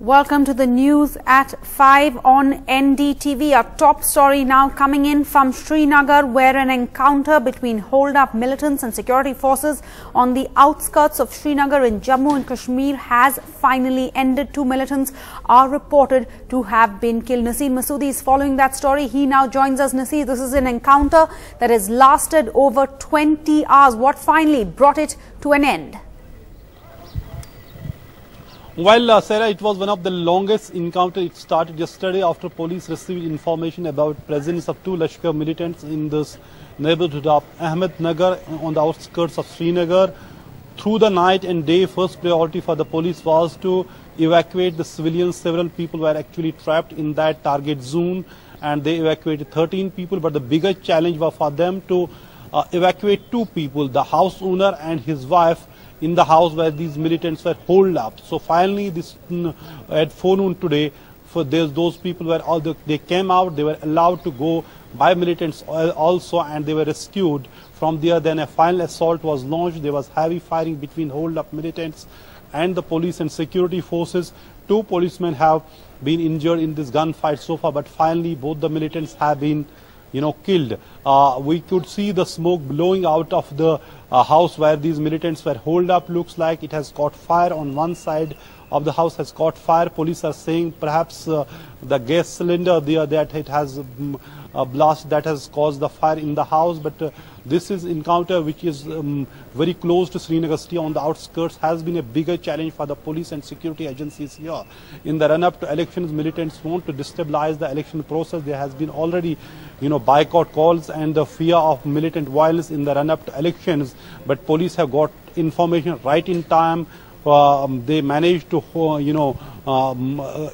Welcome to the news at 5 on NDTV. Our top story now coming in from Srinagar, where an encounter between hold-up militants and security forces on the outskirts of Srinagar in Jammu and Kashmir has finally ended. 2 militants are reported to have been killed. Naseer Masoodi is following that story. He now joins us. Naseer, this is an encounter that has lasted over 20 hours. What finally brought it to an end? Well, Sarah, it was one of the longest encounters. It started yesterday after police received information about presence of 2 Lashkar militants in this neighborhood of Ahmednagar on the outskirts of Srinagar. Through the night and day, first priority for the police was to evacuate the civilians. Several people were actually trapped in that target zone, and they evacuated 13 people. But the bigger challenge was for them to evacuate 2 people, the house owner and his wife, in the house where these militants were holed up. So finally, this at forenoon today, for those people were they came out. They were allowed to go by militants also, and they were rescued from there. Then a final assault was launched. There was heavy firing between holed up militants and the police and security forces. 2 policemen have been injured in this gunfight so far, but finally both the militants have been killed. We could see the smoke blowing out of the house where these militants were holed up. Looks like it has caught fire. On one side of the house has caught fire. Police are saying perhaps the gas cylinder there, that it has a blast that has caused the fire in the house. But this is encounter which is very close to Srinagar city on the outskirts, has been a bigger challenge for the police and security agencies here. In the run-up to elections, militants want to destabilize the election process. There has been already boycott calls and the fear of militant violence in the run-up to elections. But police have got information right in time. They managed to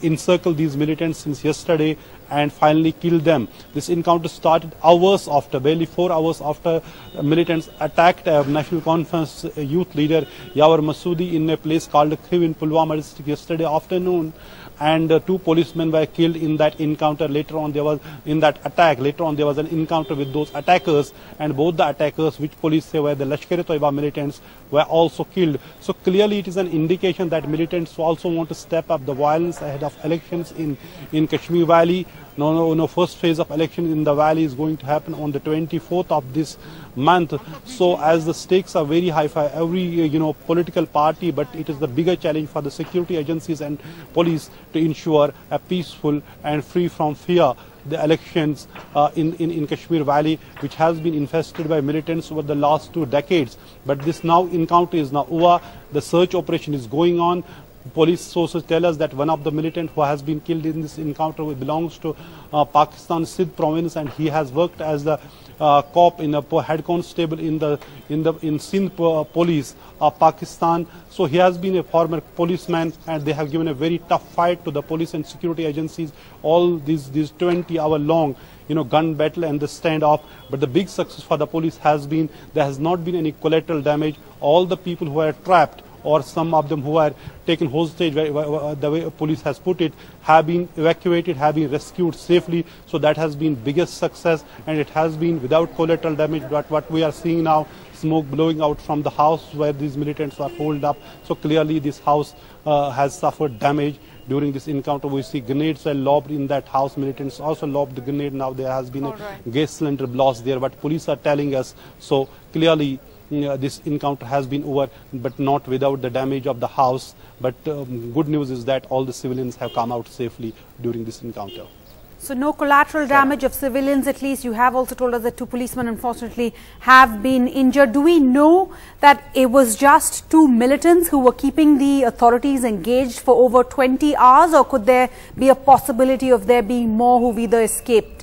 encircle these militants since yesterday and finally kill them. This encounter started hours after, barely 4 hours after militants attacked a National Conference youth leader Yawar Masoodi in a place called Khiv in Pulwama district yesterday afternoon. And 2 policemen were killed in that encounter. Later on, there was an encounter with those attackers, and both the attackers, which police say were the Lashkar-e-Taiba militants, were also killed. So clearly, it is an indication that militants also want to step up the violence ahead of elections in Kashmir Valley. First phase of election in the valley is going to happen on the 24th of this month. So as the stakes are very high for every political party, but it is the bigger challenge for the security agencies and police to ensure a peaceful and free from fear the elections in Kashmir Valley, which has been infested by militants over the last 2 decades. But this now encounter is now over. The search operation is going on. Police sources tell us that one of the militants who has been killed in this encounter belongs to Pakistan Sindh province, and he has worked as the cop in a head constable in Sindh police of Pakistan. So he has been a former policeman, and they have given a very tough fight to the police and security agencies all these 20-hour long gun battle and the standoff. But the big success for the police has been there has not been any collateral damage. All the people who are trapped, or some of them who are taken hostage, the way police has put it, have been evacuated, have been rescued safely. So that has been biggest success, and it has been without collateral damage. But what we are seeing now, smoke blowing out from the house where these militants are holed up. So clearly this house has suffered damage during this encounter. We see grenades were lobbed in that house. Militants also lobbed the grenade. Now there has been a gas cylinder blast there. But police are telling us, so clearly this encounter has been over, but not without the damage of the house. But good news is that all the civilians have come out safely during this encounter. So no collateral damage of civilians, at least. You have also told us that 2 policemen unfortunately have been injured. Do we know that it was just 2 militants who were keeping the authorities engaged for over 20 hours, or could there be a possibility of there being more who've either escaped?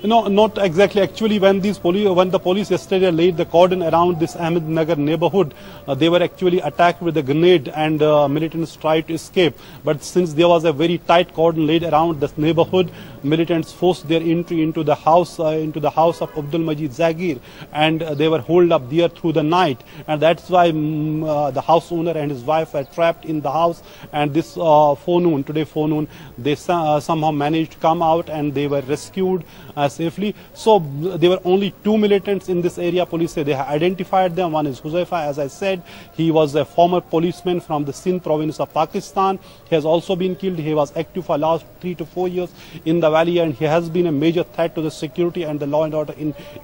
No, not exactly. Actually, when the police yesterday laid the cordon around this Ahmednagar neighborhood, they were actually attacked with a grenade, and militants tried to escape. But since there was a very tight cordon laid around this neighborhood, militants forced their entry into the house of Abdul Majid Zagir, and they were holed up there through the night. And that's why the house owner and his wife were trapped in the house. And this today forenoon, they somehow managed to come out, and they were rescued safely. So there were only 2 militants in this area. Police say they have identified them. One is Huzaifa, as I said. He was a former policeman from the Sindh province of Pakistan. He has also been killed. He was active for last 3 to 4 years in the valley, and he has been a major threat to the security and the law and order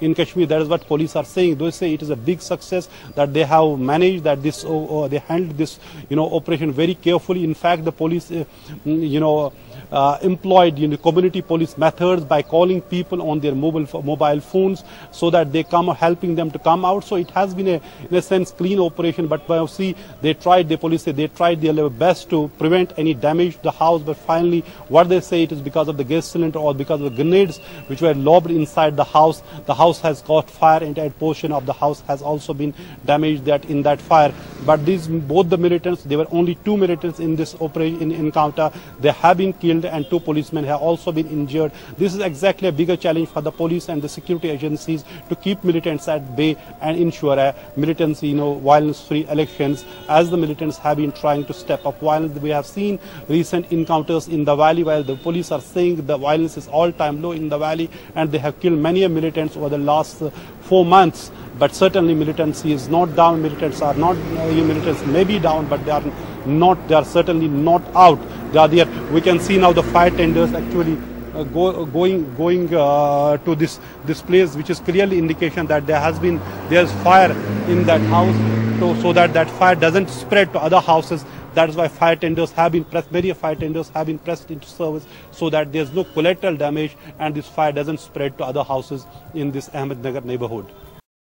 in Kashmir. That is what police are saying. They say it is a big success that they have managed, that this they handled this operation very carefully. In fact, the police employed community police methods by calling people on their mobile phones so that they come, helping them to come out. So it has been in a sense clean operation. But see, the police say they tried their level best to prevent any damage to the house. But finally, what they say, it is because of the gas cylinder or because of the grenades which were lobbed inside the house. The house has caught fire, and a portion of the house has also been damaged in that fire. But both the militants, there were only 2 militants in this operation encounter. They have been killed, and 2 policemen have also been injured. This is exactly a bigger challenge for the police and the security agencies to keep militants at bay and ensure a militancy, violence-free elections, as the militants have been trying to step up violence. We have seen recent encounters in the valley where the police are saying the violence is all-time low in the valley, and they have killed many militants over the last 4 months. But certainly militancy is not down. Militants are not, militants may be down, but they are certainly not out. They are there. We can see now the fire tenders actually going to this place, which is clearly indication that there's fire in that house, so that fire doesn't spread to other houses. That is why fire tenders have been pressed. Many fire tenders have been pressed into service so that there's no collateral damage and this fire doesn't spread to other houses in this Ahmednagar neighborhood.